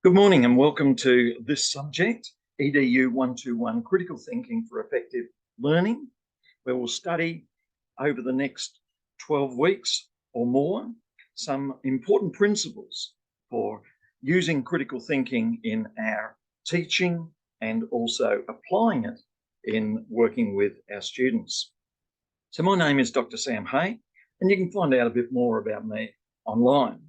Good morning and welcome to this subject, EDU121 Critical Thinking for Effective Learning, where we'll study over the next 12 weeks or more some important principles for using critical thinking in our teaching and also applying it in working with our students. So my name is Dr. Sam Hay, and you can find out a bit more about me online.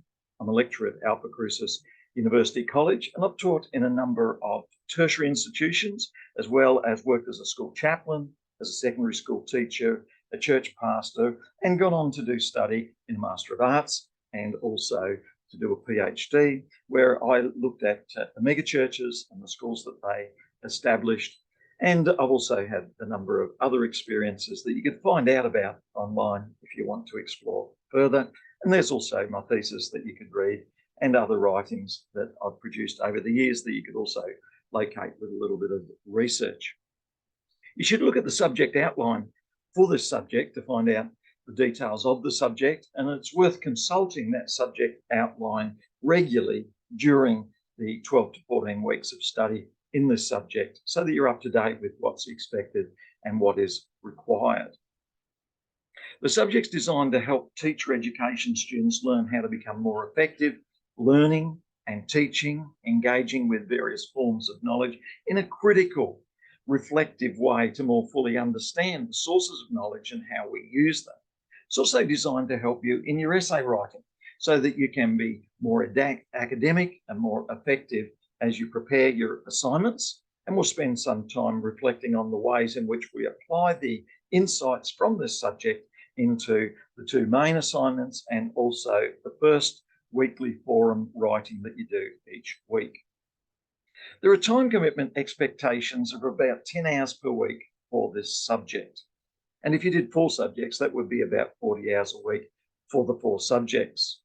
I'm a lecturer at Alpha Crucis University College, and I've taught in a number of tertiary institutions, as well as worked as a school chaplain, as a secondary school teacher, a church pastor, and gone on to do study in Master of Arts and also to do a PhD, where I looked at the mega churches and the schools that they established. And I've also had a number of other experiences that you can find out about online if you want to explore further. And there's also my thesis that you could read and other writings that I've produced over the years that you could also locate with a little bit of research. You should look at the subject outline for this subject to find out the details of the subject, and it's worth consulting that subject outline regularly during the 12 to 14 weeks of study in this subject so that you're up to date with what's expected and what is required. The subject's designed to help teacher education students learn how to become more effective learning and teaching, engaging with various forms of knowledge in a critical, reflective way to more fully understand the sources of knowledge and how we use them. It's also designed to help you in your essay writing so that you can be more academic and more effective as you prepare your assignments. And we'll spend some time reflecting on the ways in which we apply the insights from this subject into the two main assignments and also the first weekly forum writing that you do each week. There are time commitment expectations of about 10 hours per week for this subject. And if you did 4 subjects, that would be about 40 hours a week for the 4 subjects.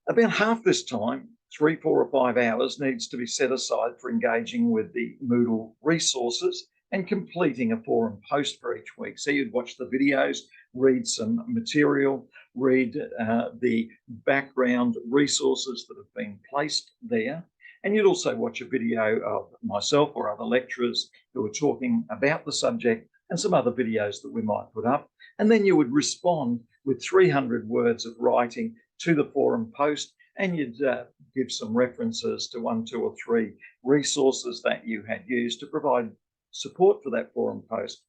About half this time, 3, 4 or 5 hours, needs to be set aside for engaging with the Moodle resources and completing a forum post for each week. So you'd watch the videos, read some material, read the background resources that have been placed there. And you'd also watch a video of myself or other lecturers who are talking about the subject and some other videos that we might put up. And then you would respond with 300 words of writing to the forum post, and you'd give some references to 1, 2 or 3 resources that you had used to provide support for that forum post.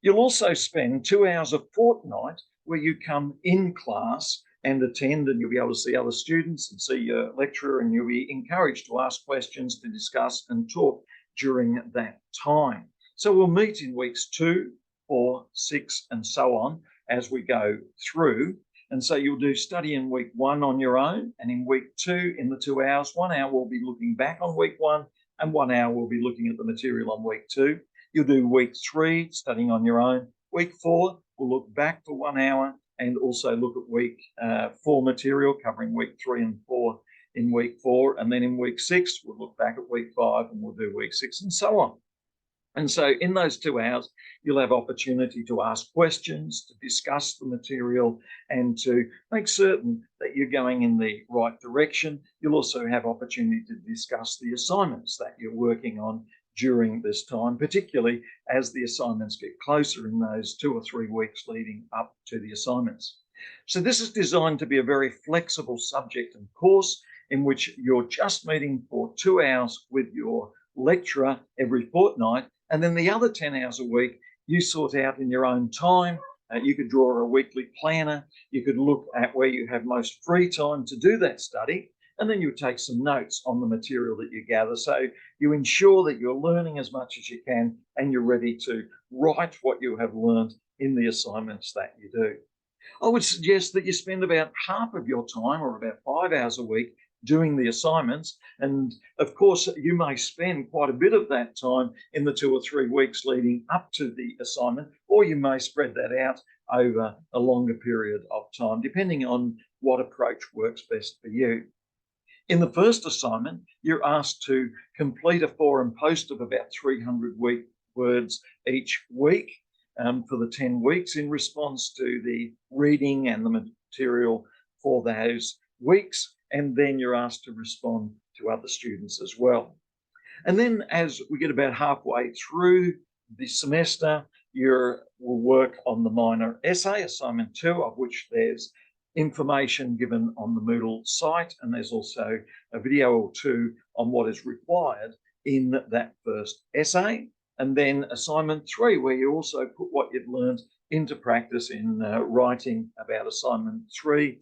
You'll also spend 2 hours a fortnight where you come in class and attend, and you'll be able to see other students and see your lecturer, and you'll be encouraged to ask questions, to discuss and talk during that time. So we'll meet in weeks 2, 4, 6 and so on as we go through. And so you'll do study in week 1 on your own, and in week 2, in the 2 hours, 1 hour we'll be looking back on week 1 and 1 hour we'll be looking at the material on week 2. You'll do week 3 studying on your own. Week 4 we'll look back for 1 hour and also look at week 4 material, covering week 3 and 4 in week 4. And then in week 6 we'll look back at week 5 and we'll do week 6 and so on. And so in those 2 hours, you'll have opportunity to ask questions, to discuss the material, and to make certain that you're going in the right direction. You'll also have opportunity to discuss the assignments that you're working on during this time, particularly as the assignments get closer in those 2 or 3 weeks leading up to the assignments. So this is designed to be a very flexible subject and course in which you're just meeting for 2 hours with your lecturer every fortnight, and then the other 10 hours a week you sort out in your own time. You could draw a weekly planner. You could look at where you have most free time to do that study, and then you would take some notes on the material that you gather. So you ensure that you're learning as much as you can and you're ready to write what you have learned in the assignments that you do. I would suggest that you spend about half of your time, or about 5 hours a week, doing the assignments. And of course, you may spend quite a bit of that time in the 2 or 3 weeks leading up to the assignment, or you may spread that out over a longer period of time, depending on what approach works best for you. In the first assignment, you're asked to complete a forum post of about 300 words each week for the 10 weeks in response to the reading and the material for those weeks. And then you're asked to respond to other students as well. And then as we get about halfway through the semester, you will work on the minor essay, assignment 2, of which there's information given on the Moodle site, and there's also a video or two on what is required in that first essay. And then assignment 3, where you also put what you've learned into practice in writing about assignment 3.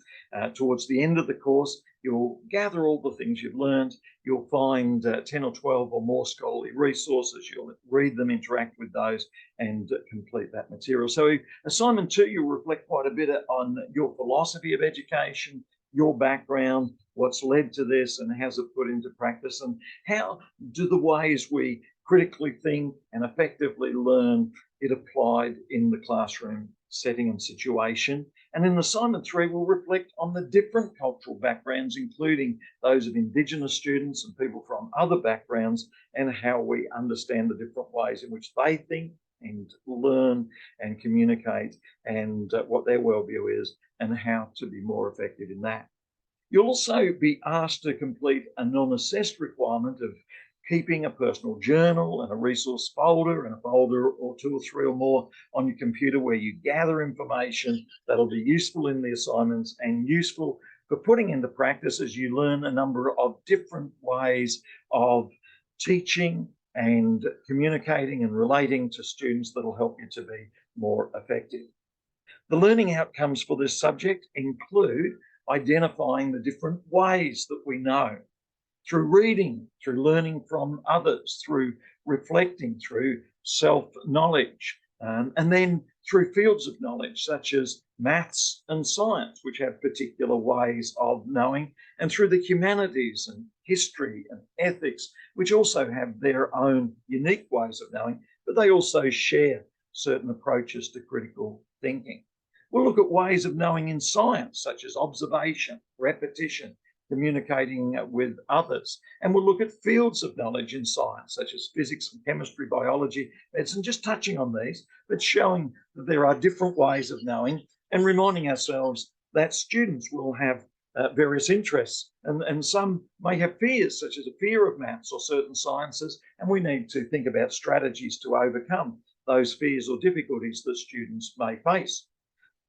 Towards the end of the course, you'll gather all the things you've learned. You'll find 10 or 12 or more scholarly resources. You'll read them, interact with those, and complete that material. So assignment 2, you'll reflect quite a bit on your philosophy of education, your background, what's led to this, and how's it put into practice, and how do the ways we critically think and effectively learn it applied in the classroom setting and situation. And in assignment 3, we'll reflect on the different cultural backgrounds, including those of Indigenous students and people from other backgrounds, and how we understand the different ways in which they think and learn and communicate, and what their worldview is, and how to be more effective in that. You'll also be asked to complete a non-assessed requirement of keeping a personal journal and a resource folder, and a folder or 2 or 3 or more on your computer where you gather information that'll be useful in the assignments and useful for putting into practice as you learn a number of different ways of teaching and communicating and relating to students that'll help you to be more effective. The learning outcomes for this subject include identifying the different ways that we know, through reading, through learning from others, through reflecting, through self-knowledge, and then through fields of knowledge such as maths and science, which have particular ways of knowing, and through the humanities and history and ethics, which also have their own unique ways of knowing, but they also share certain approaches to critical thinking. We'll look at ways of knowing in science, such as observation, repetition, communicating with others. And we'll look at fields of knowledge in science, such as physics and chemistry, biology, medicine, just touching on these, but showing that there are different ways of knowing, and reminding ourselves that students will have various interests, and some may have fears, such as a fear of maths or certain sciences, and we need to think about strategies to overcome those fears or difficulties that students may face.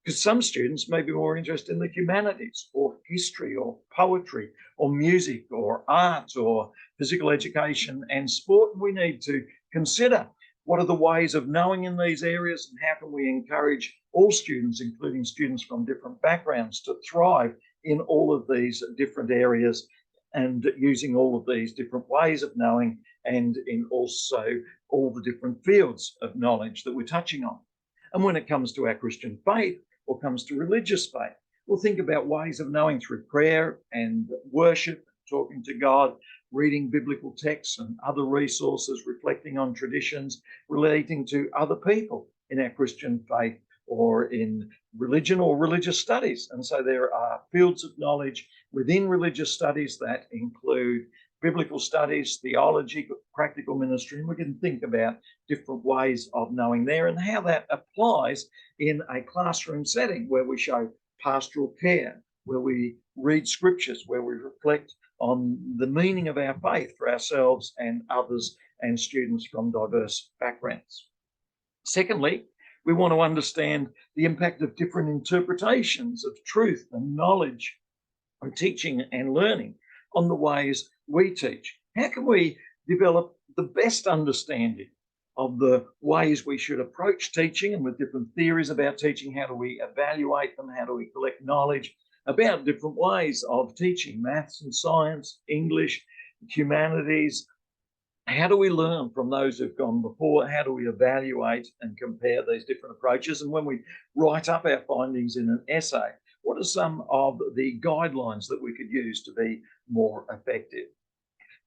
Because some students may be more interested in the humanities or history or poetry or music or art or physical education and sport. And we need to consider what are the ways of knowing in these areas, and how can we encourage all students, including students from different backgrounds, to thrive in all of these different areas, and using all of these different ways of knowing, and in also all the different fields of knowledge that we're touching on. And when it comes to our Christian faith, or comes to religious faith, we'll think about ways of knowing through prayer and worship, talking to God, reading biblical texts and other resources, reflecting on traditions, relating to other people in our Christian faith or in religion or religious studies. And so there are fields of knowledge within religious studies that include biblical studies, theology, practical ministry, and we can think about different ways of knowing there and how that applies in a classroom setting where we show pastoral care, where we read scriptures, where we reflect on the meaning of our faith for ourselves and others and students from diverse backgrounds. Secondly, we want to understand the impact of different interpretations of truth and knowledge and teaching and learning on the ways we teach. How can we develop the best understanding of the ways we should approach teaching, and with different theories about teaching, how do we evaluate them? How do we collect knowledge about different ways of teaching maths and science, English, humanities? How do we learn from those who've gone before? How do we evaluate and compare these different approaches? And when we write up our findings in an essay, what are some of the guidelines that we could use to be more effective?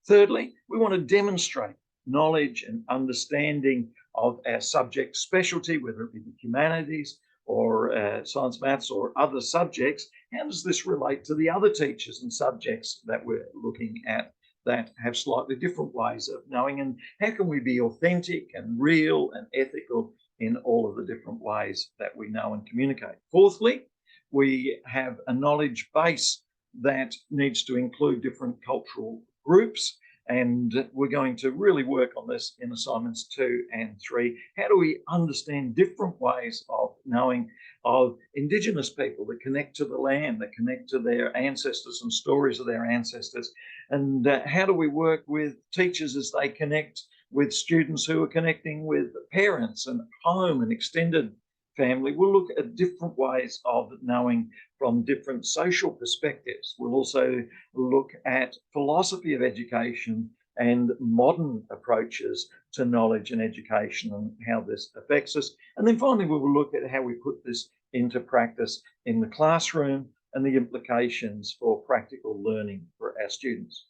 Thirdly, we want to demonstrate knowledge and understanding of our subject specialty, whether it be the humanities or science, maths, or other subjects. How does this relate to the other teachers and subjects that we're looking at that have slightly different ways of knowing? And how can we be authentic and real and ethical in all of the different ways that we know and communicate? Fourthly, we have a knowledge base that needs to include different cultural groups, and we're going to really work on this in assignments 2 and 3. How do we understand different ways of knowing of Indigenous people that connect to the land, that connect to their ancestors and stories of their ancestors? And how do we work with teachers as they connect with students who are connecting with parents and home and extended family? We'll look at different ways of knowing from different social perspectives. We'll also look at philosophy of education and modern approaches to knowledge and education and how this affects us. And then finally, we will look at how we put this into practice in the classroom and the implications for practical learning for our students.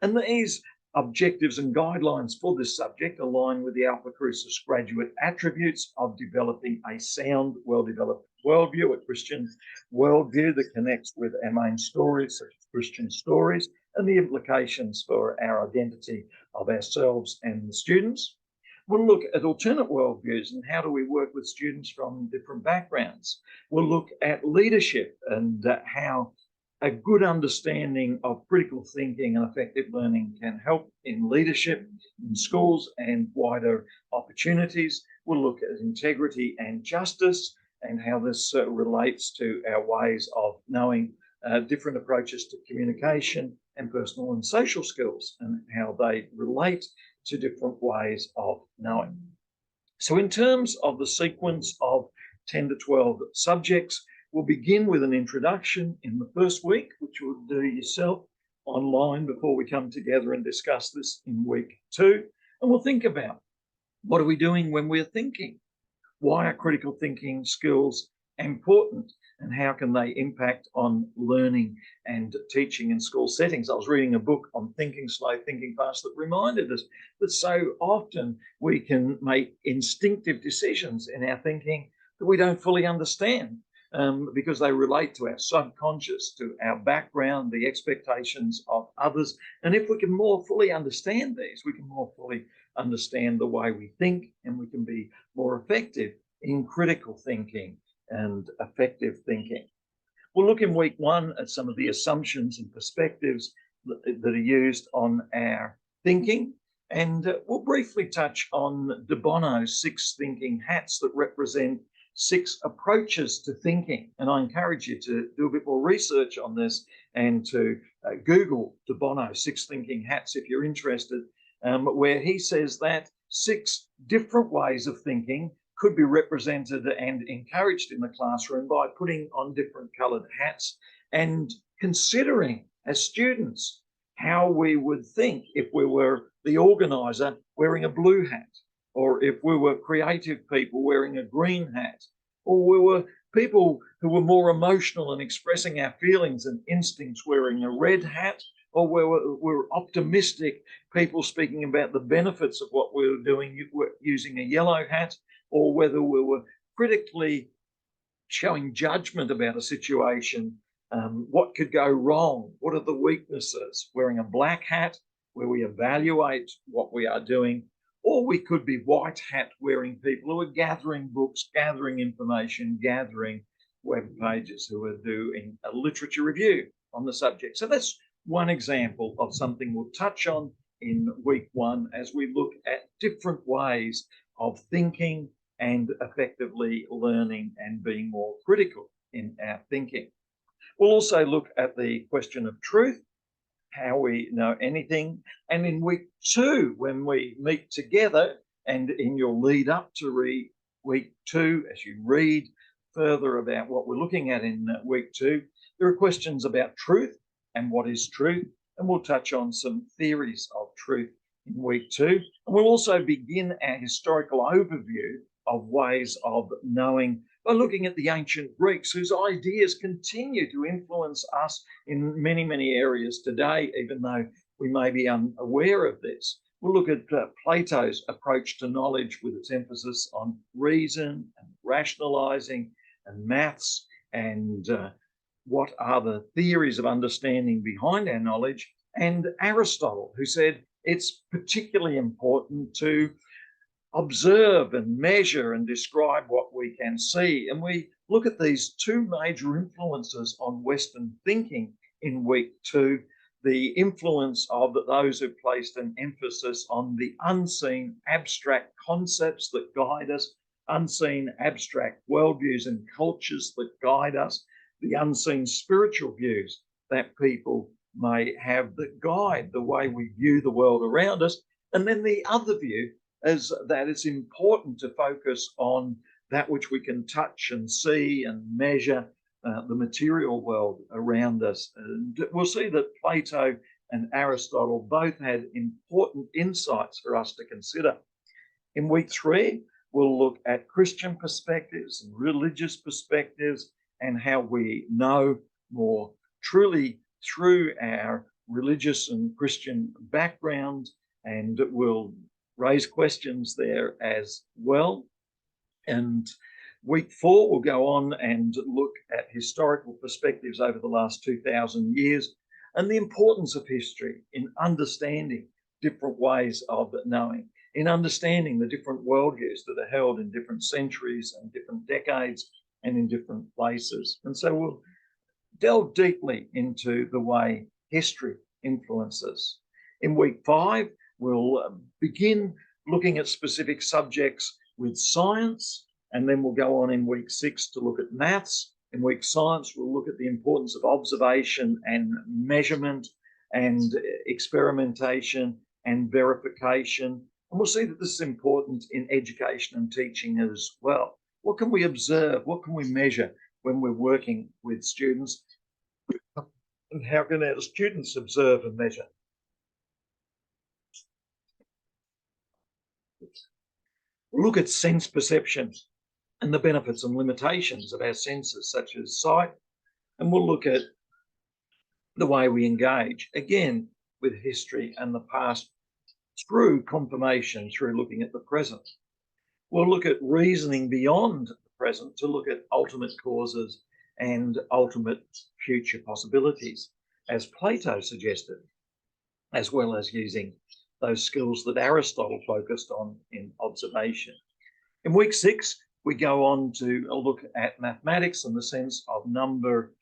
And these objectives and guidelines for this subject align with the Alpha Crucis graduate attributes of developing a sound, well-developed worldview, a Christian worldview that connects with our main stories, such as Christian stories, and the implications for our identity of ourselves and the students. We'll look at alternate worldviews and how do we work with students from different backgrounds. We'll look at leadership and how a good understanding of critical thinking and effective learning can help in leadership in schools and wider opportunities. We'll look at integrity and justice and how this relates to our ways of knowing different approaches to communication and personal and social skills and how they relate to different ways of knowing. So in terms of the sequence of 10 to 12 subjects, we'll begin with an introduction in the first week, which you'll do yourself online before we come together and discuss this in week 2. And we'll think about what are we doing when we're thinking? Why are critical thinking skills important? And how can they impact on learning and teaching in school settings? I was reading a book on thinking slow, thinking fast that reminded us that so often we can make instinctive decisions in our thinking that we don't fully understand. Because they relate to our subconscious, to our background, the expectations of others. And if we can more fully understand these, we can more fully understand the way we think, and we can be more effective in critical thinking and effective thinking. We'll look in week 1 at some of the assumptions and perspectives that are used on our thinking. And we'll briefly touch on De Bono's 6 thinking hats that represent 6 approaches to thinking. And I encourage you to do a bit more research on this and to Google De Bono 6 thinking hats if you're interested, where he says that 6 different ways of thinking could be represented and encouraged in the classroom by putting on different coloured hats and considering as students how we would think if we were the organiser wearing a blue hat, or if we were creative people wearing a green hat, or we were people who were more emotional and expressing our feelings and instincts wearing a red hat, or we were optimistic people speaking about the benefits of what we were doing using a yellow hat, or whether we were critically showing judgment about a situation, what could go wrong, what are the weaknesses, wearing a black hat where we evaluate what we are doing. Or we could be white hat wearing people who are gathering books, gathering information, gathering web pages, who are doing a literature review on the subject. So that's one example of something we'll touch on in week 1 as we look at different ways of thinking and effectively learning and being more critical in our thinking. We'll also look at the question of truth, how we know anything. And in week 2, when we meet together and in your lead up to week 2, as you read further about what we're looking at in week 2, there are questions about truth and what is truth. And we'll touch on some theories of truth in week 2. And we'll also begin our historical overview of ways of knowing by looking at the ancient Greeks, whose ideas continue to influence us in many, many areas today, even though we may be unaware of this. We'll look at Plato's approach to knowledge with its emphasis on reason and rationalizing and maths, and what are the theories of understanding behind our knowledge, and Aristotle, who said it's particularly important to observe and measure and describe what we can see. And we look at these 2 major influences on Western thinking in week 2 the influence of those who placed an emphasis on the unseen abstract concepts that guide us, unseen abstract worldviews and cultures that guide us, the unseen spiritual views that people may have that guide the way we view the world around us. And then the other view is that it's important to focus on that which we can touch and see and measure, the material world around us. And we'll see that Plato and Aristotle both had important insights for us to consider. In week 3, we'll look at Christian perspectives and religious perspectives and how we know more truly through our religious and Christian background, and we'll raise questions there as well. And week 4, we'll go on and look at historical perspectives over the last 2,000 years and the importance of history in understanding different ways of knowing, in understanding the different worldviews that are held in different centuries and different decades and in different places. And so we'll delve deeply into the way history influences. In week 5, we'll begin looking at specific subjects with science, and then we'll go on in week 6 to look at maths. In week science, we'll look at the importance of observation and measurement and experimentation and verification. And we'll see that this is important in education and teaching as well. What can we observe? What can we measure when we're working with students? And how can our students observe and measure? We'll look at sense perceptions and the benefits and limitations of our senses, such as sight, and we'll look at the way we engage, again, with history and the past through confirmation, through looking at the present. We'll look at reasoning beyond the present to look at ultimate causes and ultimate future possibilities, as Plato suggested, as well as using those skills that Aristotle focused on in observation. In week 6, we go on to look at mathematics in the sense of number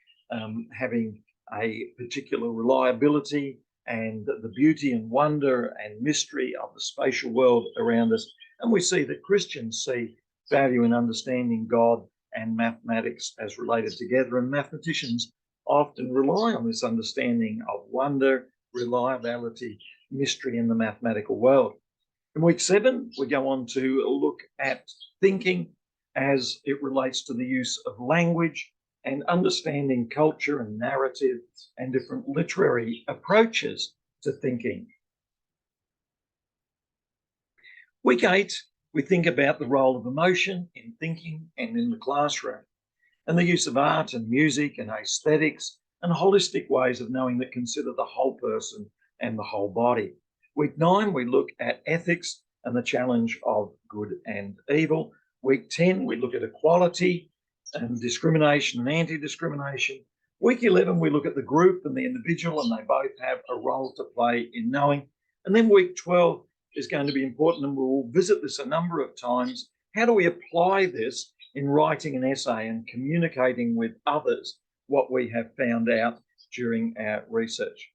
having a particular reliability and the beauty and wonder and mystery of the spatial world around us. And we see that Christians see value in understanding God and mathematics as related together, and mathematicians often rely on this understanding of wonder, reliability, mystery in the mathematical world. In week 7, we go on to look at thinking as it relates to the use of language and understanding culture and narrative and different literary approaches to thinking. Week 8, we think about the role of emotion in thinking and in the classroom, and the use of art and music and aesthetics and holistic ways of knowing that consider the whole person and the whole body. Week 9, we look at ethics and the challenge of good and evil. Week 10, we look at equality and discrimination and anti-discrimination. Week 11, we look at the group and the individual, and they both have a role to play in knowing. And then week 12 is going to be important, and we'll visit this a number of times. How do we apply this in writing an essay and communicating with others what we have found out during our research?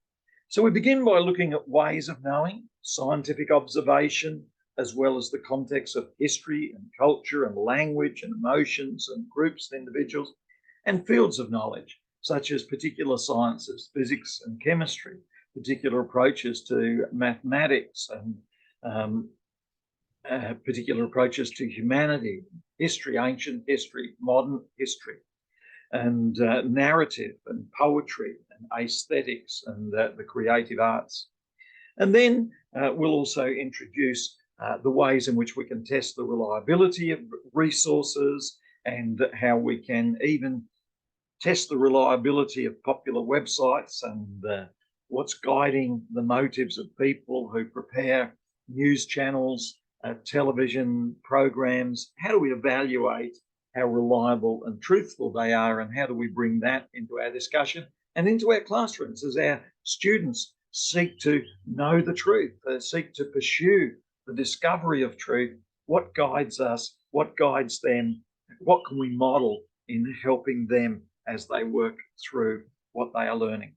So we begin by looking at ways of knowing, scientific observation, as well as the context of history and culture and language and emotions and groups and individuals, and fields of knowledge, such as particular sciences, physics and chemistry, particular approaches to mathematics and particular approaches to humanity, history, ancient history, modern history, and narrative and poetry and aesthetics and the creative arts. And then we'll also introduce the ways in which we can test the reliability of resources and how we can even test the reliability of popular websites and what's guiding the motives of people who prepare news channels, television programs. How do we evaluate how reliable and truthful they are, and how do we bring that into our discussion and into our classrooms as our students seek to know the truth, seek to pursue the discovery of truth? What guides us? What guides them? What can we model in helping them as they work through what they are learning?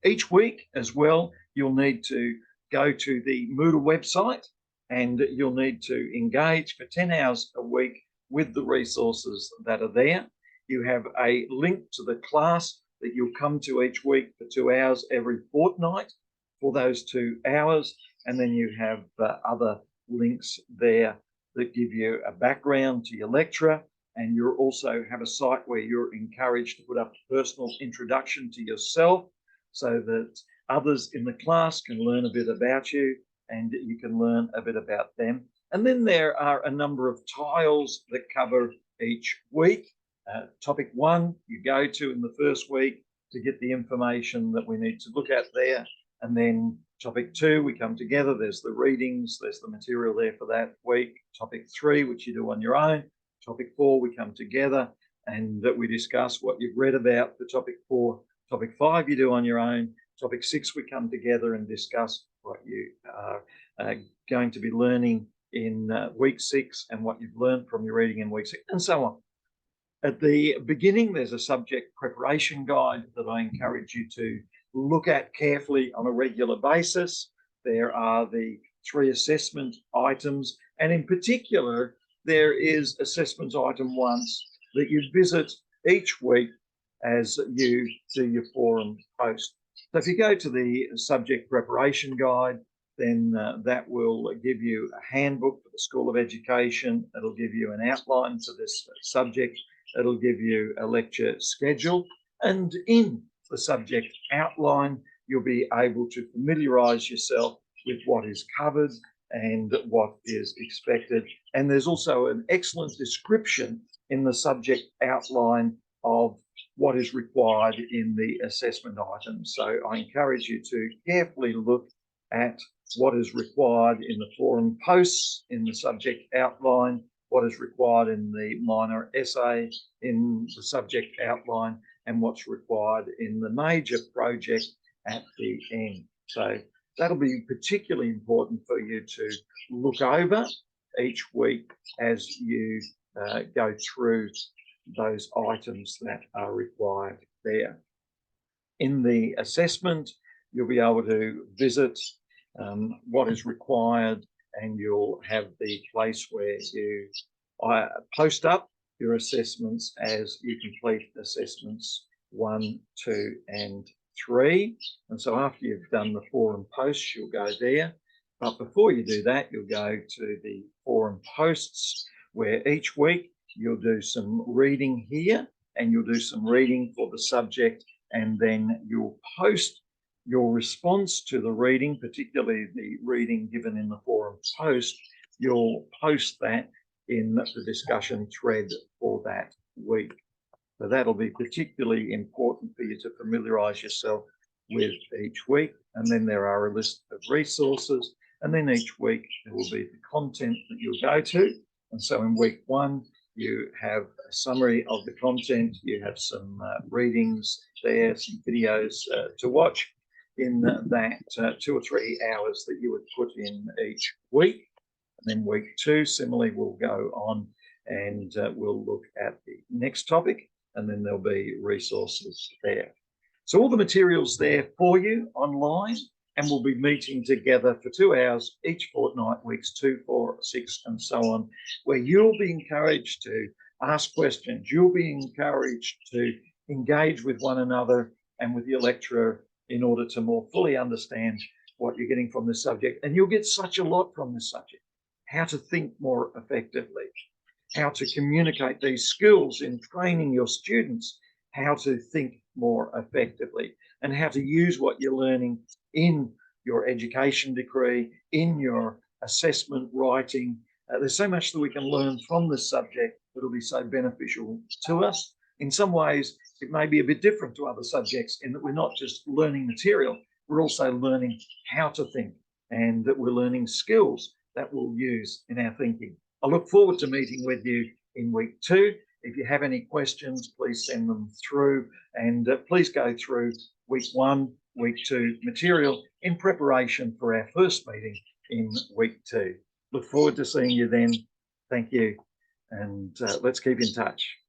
Each week as well, you'll need to go to the Moodle website and you'll need to engage for 10 hours a week with the resources that are there. You have a link to the class that you'll come to each week for 2 hours every fortnight for those 2 hours. And then you have other links there that give you a background to your lecturer. And you also have a site where you're encouraged to put up a personal introduction to yourself so that others in the class can learn a bit about you and you can learn a bit about them. And then there are a number of tiles that cover each week. Topic 1, you go to in the first week to get the information that we need to look at there. And then topic 2, we come together. There's the readings, there's the material there for that week. Topic 3, which you do on your own. Topic 4, we come together and we discuss what you've read about for topic 4. Topic 5, you do on your own. Topic 6, we come together and discuss what you are going to be learning in week 6 and what you've learned from your reading in week 6, and so on. At the beginning, there's a subject preparation guide that I encourage you to look at carefully on a regular basis. There are the 3 assessment items, and in particular, there is assessment item 1 that you visit each week as you do your forum post. So if you go to the subject preparation guide, then that will give you a handbook for the School of Education. It'll give you an outline to this subject. It'll give you a lecture schedule. And in the subject outline, you'll be able to familiarise yourself with what is covered and what is expected. And there's also an excellent description in the subject outline of what is required in the assessment items. So I encourage you to carefully look at what is required in the forum posts, in the subject outline, what is required in the minor essay, in the subject outline, and what's required in the major project at the end. So that'll be particularly important for you to look over each week as you go through those items that are required there. In the assessment, you'll be able to visit what is required, and you'll have the place where you post up your assessments as you complete assessments 1, 2, and 3. And so after you've done the forum posts, you'll go there. But before you do that, you'll go to the forum posts, where each week you'll do some reading here and you'll do some reading for the subject, and then you'll post your response to the reading, particularly the reading given in the forum post. You'll post that in the discussion thread for that week. So that'll be particularly important for you to familiarise yourself with each week. And then there are a list of resources, and then each week there will be the content that you'll go to. And so in week 1, you have a summary of the content, you have some readings there, some videos to watch in that 2 or 3 hours that you would put in each week. And then week 2, similarly, we'll go on and we'll look at the next topic, and then there'll be resources there. So all the materials there for you online, and we'll be meeting together for 2 hours each fortnight, weeks 2, 4, 6, and so on, where you'll be encouraged to ask questions. You'll be encouraged to engage with one another and with your lecturer in order to more fully understand what you're getting from this subject. And you'll get such a lot from this subject: how to think more effectively, how to communicate these skills in training your students, how to think more effectively, and how to use what you're learning in your education degree, in your assessment writing. There's so much that we can learn from this subject that'll be so beneficial to us. In some ways, it may be a bit different to other subjects in that we're not just learning material, we're also learning how to think, and that we're learning skills that we'll use in our thinking. I look forward to meeting with you in week 2. If you have any questions, please send them through, and please go through week 1, week 2 material in preparation for our first meeting in week 2. Look forward to seeing you then. Thank you, and let's keep in touch.